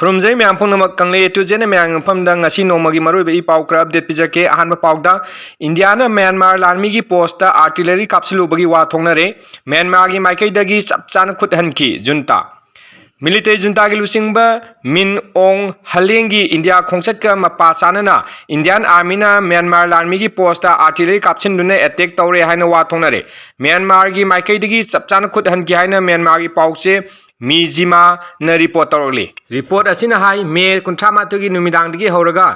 खुरुमजै ma'am पुनमक Kangle to जेने ma'am फमदा ngasi नोमगी मरोइबे इ पाउ क्रा अपडेट पिजके अहानबा पाउदा इंडियाना म्यांमार लानमी की post artillery kapsillubagi wathoknare Myanmar की माइकैदगी चपचान खुद हनकी जुनता मिलिटरी जुनता की लुसिंगबा मिन ओंग हलेंगी इंडिया खोंगचत का मपा चानना इंडियन आर्मी ना म्यांमार लानमी की पोस्ट आर्टिलरी कापसिनदुने अटैक तौरे हाइना वाथोंगनरे म्यांमार की माइकैदगी चपचान खुद हनकी हाइना म्यांमार की पाउचे मीजिमा न रिपोर्ट तौरली रिपोर्ट असिना हाई मे कुंठा माथुगी नुमिदांगदगी हौरगा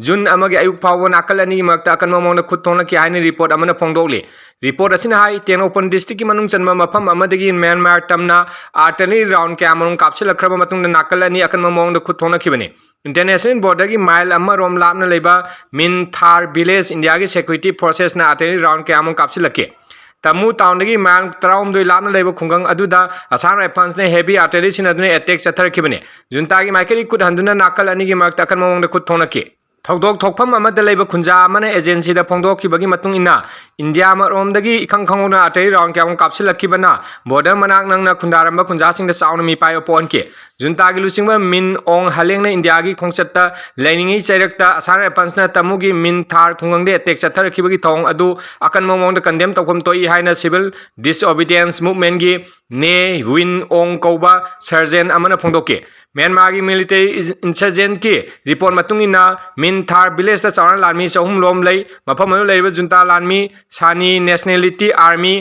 जुन अमगे अयुक फाव नाकल अनि मक्ता अकन ममोंग खुद थोंना की हाइने रिपोर्ट अमना फोंगदोगली रिपोर्ट असिना हाई तेनोपन डिस्ट्रिक्ट की मनुंग चन्मा मफम अमदगी म्यांमार तमना आर्टिलरी राउंड के अमरुंग कापसिलखरबा मतुंग नाकल अनि अकन ममोंग खुद थोंना खिबने इंटरनेशनल बॉर्डर की माइल अम्मा रोम लापना लेबा मिन थार विलेज इंडिया की सिक्योरिटी फोर्सेस ना आर्टिलरी राउंड के अमरुंग कापसिलखे तमु टाउनदगी मान तराउमदोय लापना लेबा खुंगंग अदुदा असाम राइफल्स ने हेवी आर्टिलरी सिनदुने अटैक चथरखिबने जुनतागी माइकरी खुद हंदुना नाकल अनिगी मरक्ता अकन ममोंग खुद थोंनाखि थौदोक थोकफम अमद लेबा खुंजा अमना एजेंसी दा फोंदोखिबगी मतुंग इना इंडिया मरोमदगी इखंग खंगोना आर्टिलरी राउंड क्याम कापसिलखिबना बॉर्डर मनाक नंगना खुंदारंबा खुंजासिंग दा चाउना मिपायो पोनके जुनतागी लुसिंगबा मिन ओंग हलेंगना इंडिया की खोंगचत्ता लेनिंगी चैरक्ता असाम राइफल्सना तमुगी मिन थार खुंगंगदे अटैक चथरखिबगी थौंग अदु अकन ममोंग कंडेम तौफम तोई हाइना सिविल डिसओबीडियंस मूवमेंट की ने विन ओंग कौबा सर्जन अमना फोंदोके म्यांमार की मिलिटरी इंसर्जेंट की रिपोर्ट मतुंगिना मिन थार विलेज चावना लानमी चहुम लोम लई मफम लेरिबा जुनता लानमी सानी नेशनलिटी आर्मी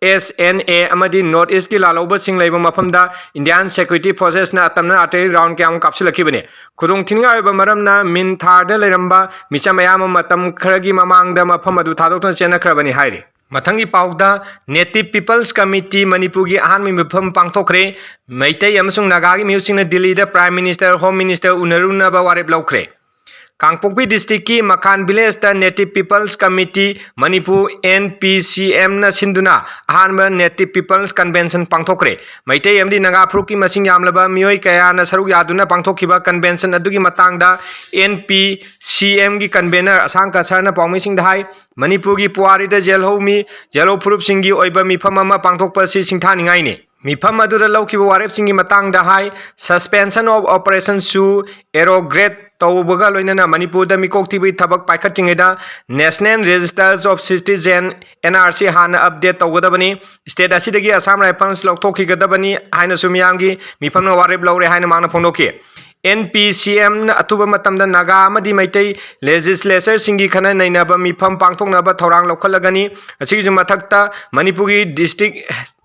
SNA अमदी नॉर्थ ईस्ट की लालौबा सिंह लेबा मफमदा इंडियन सिक्योरिटी फोर्सेस ना तमना आर्टिलरी राउंड क्याम कापसिलखिबने खुदोंग थिनिंगा ओइबा मरमना मिन थारदा लेरंबा मिचम मयाम मतम खरगी ममांगदा मफम अदु थादोक्तन चेनखरबनी हाइरे मथंगी पाउदा नेटिव पीपल्स कमिटी मणिपुर की अहानमी मिफम पांथोखरे मैतै अमसुंग नागागी म्यूसिंग दिल्ली दा प्राइम मिनिस्टर होम मिनिस्टर उनरुनबा वारेप लौखरे कांगपोकपी डिस्ट्रिक्ट की मखान विलेज दा native peoples committee Manipur NPCM ना सिंधुना अहानब नेटिव पीपल्स कन्वेंशन पांथोखरे मैतै अमदी नागा फुरुक की मसिंग यामलबा मियोय कया ना सरुक यादुना पांथोखिबा कन्वेंशन अदुगी मतंगदा NPCM की कन्वेनर असांग कसरना पाउमिसिंग हाई मणिपुर की पुआरी दा जेलहौमी जेलो फुरुप सिंगी ओइबा मिफम अमा पांथोकपसि सिंथानिंगाइने मिफम अदुदा लौखिबा वारेप सिंगी मतंगदा हाई सस्पेंशन ऑफ ऑपरेशन सु एरोग्रेट तौबगा लोइनना मणिपुर दा मिकोक्तिबी थबक पाइखटिंगेदा national registers of citizen NRC हाना अपडेट तौगदबनी स्टेट असिदगी असम राइफल्स लौथोखिगदबनी हाइना सुमियांगी मिफमना वारेप लौरे हाइना मांगना फोंदोके NPCM ना अथुबा मतमदा नागा अमदी मैतै लेजिस्लेचर सिंगी खना नैनाबा मिफम पांथोकनाबा थौरांग लौखलगनी असिगी मथक्ता मणिपुर की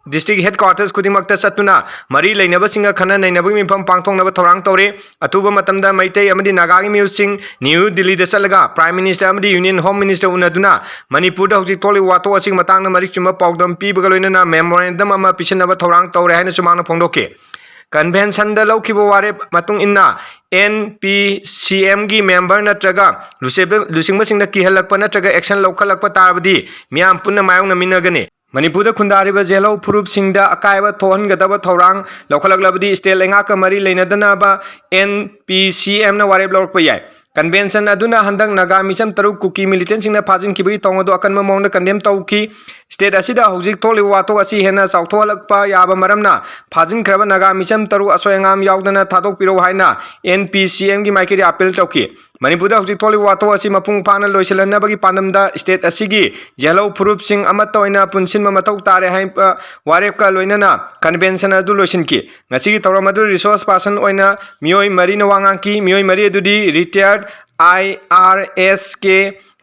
डिस्ट्रिक्ट हेडक्वार्टर्स खुदिमक्ता चतुना मरी लेनबा सिंगा खना नैनाबा मिफम पांथोकनाबा थौरांग तौरे अथुबा मतमदा मैतै अमदी नागागी म्यूसिंग न्यू दिल्ली दा चलगा प्राइम मिनिस्टर अमदी यूनियन होम मिनिस्टर उनदुना मणिपुर दा हौजिक थोलि वातो असिग मतंगना मरिक चुमा पाउदम पीबगा लोइनना मेमोरेंडम अमा पिसनबा थौरांग तौरे हाइना सुमांगना फोंदोके कन्वेंशन दा लौखिबा वारेप मतुंग इन्ना NPCM की मेंबर नत्रगा लुसिंगबसिंगदा किहलकपा नत्रगा एक्शन लौखलकपा तारबदी मियाम पुन्ना मायोंगना मिनगने मणिपुर खुंदारिबा जेलौ फुरुप सिंगदा अकायबा थोहनगदबा थौरांग लौखलकलबदी स्टेट लेंगाका मरी लेनदनाबा NPCM ना वारेप लौरकपा याय कन्वेंशन अदुना हंदक नागा मिचम तरुक कुकी मिलिटेंट सिंगना फाजिनखिबगी तौंगदो अकन ममोंगदा कंडेम तौखी स्टेट असिदा हौजिक थोलि वातो असि हेना चाउथोहलकपा याबा मरमना फाजिनखरबा नागा मिचम तरु असोयंगाम यावदना थादोकपिरो हाइना NPCM की माइकेरी अपील तौखी मणिपुर हौजिक थोलि वातो असि मपुंग फाना लोइसलनबगी पांदमदा स्टेट असिगी जेलौ फुरुप सिंग अमत ओइना पुनसिनमा मथौ तारे हाइ वारेपका लोइनना कन्वेंशन अदु लोइसिनकी ngasiगी तौरम अदु रिसोर्स पर्सन ओइना मियोय मरीना वांगांकी मियोय मरी अदुदी रिटायर्ड IRS के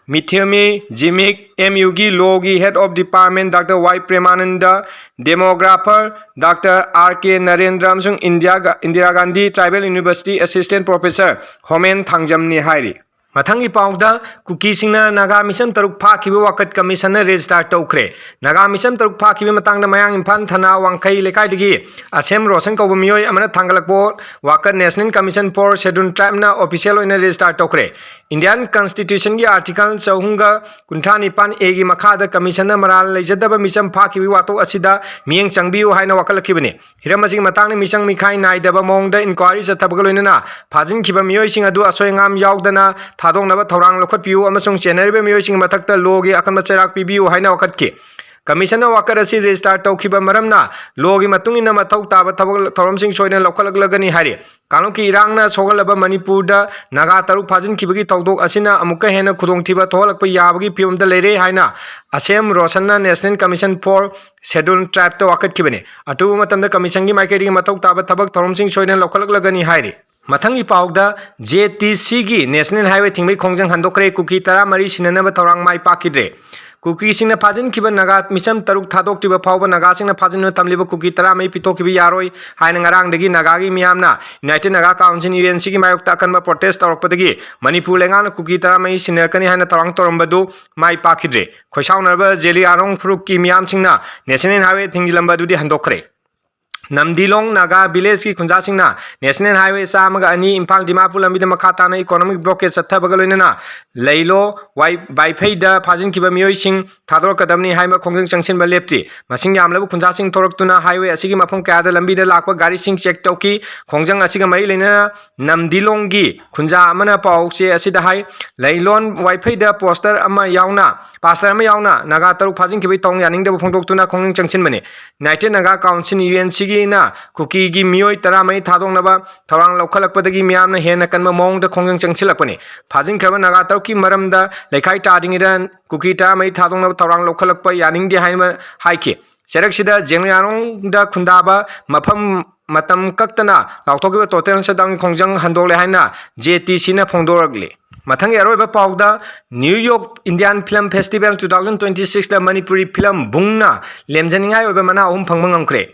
मिथ्यमी जिमिक MU की लॉ की head of department doctor Y Premananda demographer doctor RK Narendra अमसुंग Indira Gandhi tribal university assistant professor Homen थांगजमनी हाइरी मथंगी पाउदा कुकी सिंगना नागा मिसम तरुक फाखिबा वाकत कमीशन रजिस्टर तौखरे नागा मिसम तरुक फाखिबा मतंगदा मयांग इम्फाल थाना वांखै लेखाइदगी असेम रोशन कौब मियोय अमना थांगलकपो वाकत national commission for schedule tribe ना ऑफिशियल ओइना रजिस्टर तौखरे इंडियन कॉन्स्टिट्यूशन की आर्टिकल 459 A की मखादा कमीशन मराल लेजदबा मिसम फाखिबी वातो असिदा मियंग चंगबियु हाइना वाकलखिबने हिरम असिग मतंगना मिसंग मिखाई नाइदबा मोंगदा इंक्वायरी चथबगा लोइनना फाजिनखिबा मियोयसिंग अदु असोयंगाम यावदना थादोंगनबा थौरांग लौखटपियु अमसुंग चेनरिबा मियोयसिंग मथक्ता लोगी अकनबा चैराक पिबियु हाइना वाकटके कमीशन वाकर असी रजिस्टार तौखिबा मरमना लोगी मतुंगिना मथौ ताबा थबक थौरमसिंग सोइना लौखलगलगनी हारे कानून की इरांगना सोगलब मणिपुर नागा तरुक फाजिनखिबगी थौदोक असिना अमुक हेन खुदोंथिबा थोहलक याबगी फिवमदा लेरे हाइना असेम रोशनना national commission for schedule tribe तो वाकटखिबने अतुबु मतमदा कमीशन की माइकेडी मथौ ताबा थबक थौरमसिंग सोइना लौखलगलगनी हारे मथंगी पाउदा JTC की नेशनल हाईवे थिंगबै खोंजंग हंदोखरे कुकी 13 सिननब थौरांग माइ पाकिद्रे कुकी सिंह फाजिनखिब नागा मिसम तरुक थादोक्तिब फाउब नागा सिंह फाजिन तमलिब कुकी 13 पिथोकिब यारोय हाइन ngarangdagi नागागी मियामना यूनाइटेड नागा काउंसिल UNC की मायोक्ता अकनबा प्रोटेस्ट तौरकपदगी मणिपुर लेंगान कुकी 13 सिनरकनी हाइन थौरांग तौरंबदु माइ पाकिद्रे खोइसाउनरबा जेली आरोंग फ्रुक की मियाम सिंहना नेशनल हाईवे थिंगिलंबदुदी हंदोखरे नमदीलोंग नागा विलेज की खुंजा सिंहना नेशनल हाईवे चामगा अनी इम्फाल दिमापुर लंबीद मखा ताना इकोनॉमिक ब्लॉकेज चत्थबगा लोइनना लैलो वाइफैदा फाजिनखिबा मियोय सिंह थादोरकदमनी हाइमा खोंजंग चंगसिनबा लेप्ति मसिंग यामलबु खुंजा सिंह थोरक्तुना हाईवे असिगी मफम कयादा लंबीदा लाकपा गाड़ी सिंह चेक तौकी खोंजंग असिगा मरी लेना नमदीलोंगी खुंजा अमना पाउसे असिदा हाई लैलोन वाइफैदा पोस्टर अमा यावना पास्टर अमा यावना नागा तरुक फाजिनखिबा तौंग यानिंगदबु फोंदोक्तुना खोंजंग चंगसिनबने यूनाइटेड नागा काउंसिल UNC की ना कुकी की मियोय 13 थादोंगनबा थौरांग लौखलकपदगी मियामना हेन कनबा मौंगदा खोंजंग चंगसिलकपने फाजिनखिबा नागा तरुक की मरमदा लेखाई तादिंगिदा कुकी 13 थादोंगनबा थौरांग लौखलकपा यानिंगदे हाइमा हाइके चरकसिदा जेंगयारोंगदा खुंदाबा मफम मतम कक्तना लाउथोकिबा टोटल सदांग खोंजंग हंदोले हाइना JTC ना फोंदोरगले मथंग अरोइबा पाउदा न्यूयॉर्क इंडियन फिल्म फेस्टिवल 2026 दा मणिपुरी फिल्म बुंगना लेमजनिंगाय ओइबा मना अहुम फंगमंग अंखरे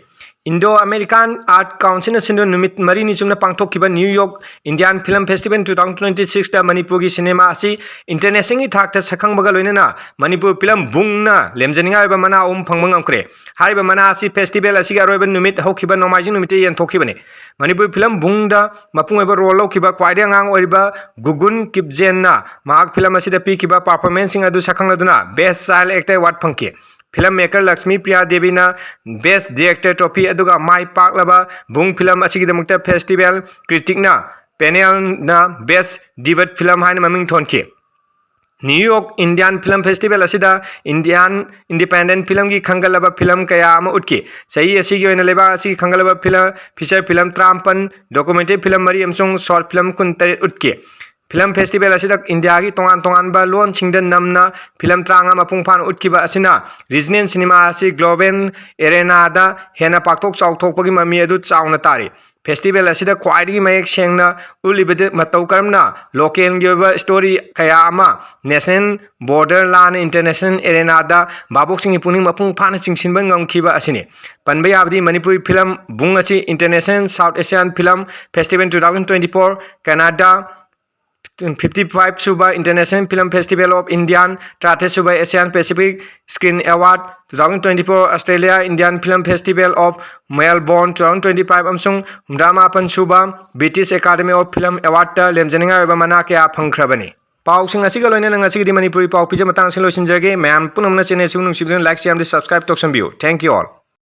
Indo American art council Sindhu निमित मरी निचुमना पांगथोकिबा न्यूयॉर्क इंडियन फिल्म फेस्टिवल 2026 दा मणिपुर की सिनेमा असी इंटरनेशनल थाकता सखंगबगा लोइनना मणिपुर फिल्म बुंगना लेमजनिंगा ओइबा मना ओम फंगमंग अंखरे हारिबा मना असी फेस्टिवल असी अरोइबा निमित हौखिबा नोमाइजिंग निमित यनथोखिबने मणिपुर फिल्म बुंगदा मपुंग ओइबा रोल लौखिबा क्वाइदे अंगांग ओइबा गुगुन किपजेनना माग फिल्म असिदा पीखिबा परफॉर्मेंस सिंग अदु सखंगलदुना बेस्ट चाइल्ड एक्टर अवार्ड फंके फिल्म मेकर लक्ष्मी प्रिया देवी ना बेस्ट डायरेक्टर ट्रॉफी अदुगा माई पाकलबा बुंग फिल्म असिगिदमक्ता फेस्टिवल क्रिटिक ना पैनल ना बेस्ट डिबेट फिल्म हाइन ममिंग थोनके न्यूयॉर्क इंडियन फिल्म फेस्टिवल असिदा इंडियन इंडिपेंडेंट फिल्म की खंगलबा फिल्म कया अमा उटके सही असिगी ओइना लेबा असिगी खंगलबा film feature film 53 documentary film मरी अमसोंग शॉर्ट फिल्म 19 उटके फिल्म फेस्टिवल असिदा इंडिया की तोंगान तोंगानबा लोन सिंगदा नमना फिल्म 30 मपुंग फान उटकिबा असिना रीजनल सिनेमा असी ग्लोबल एरेनादा हेना पाक्थोक चाउथोकपगी ममी अदु चाउना तारे फेस्टिवल असिदा क्वाइदगी मयेक सेंगना उलिबदे मतौ करमना लोकल गिबा स्टोरी कया अमा नेशनल बॉर्डर लान इंटरनेशनल एरेनादा बाबोक सिंगी पुनिंग मपुंग फान चिंगसिनबा ngamkhiba asine panba yabdi manipuri film bung asi international south asian film festival 2024 canada 55 सुबा international film festival of Indian 30 सुबा Asian Pacific screen award 2024 Australia Indian film festival of Melbourne 2025 अमसुंग 18 सुबा British academy of film award लेमजनिंगा ओइबा मना क्या फंखरबनी पाउसिंग असिगा लोइना नंगासिगी मणिपुरी पाउ पिजे मतंग सिन लोइसिनजगे मैम पुनमना चैनल सिउ नुंसिबिन लाइक शेयर एंड सब्सक्राइब तोक्सनबियु थैंक यू ऑल।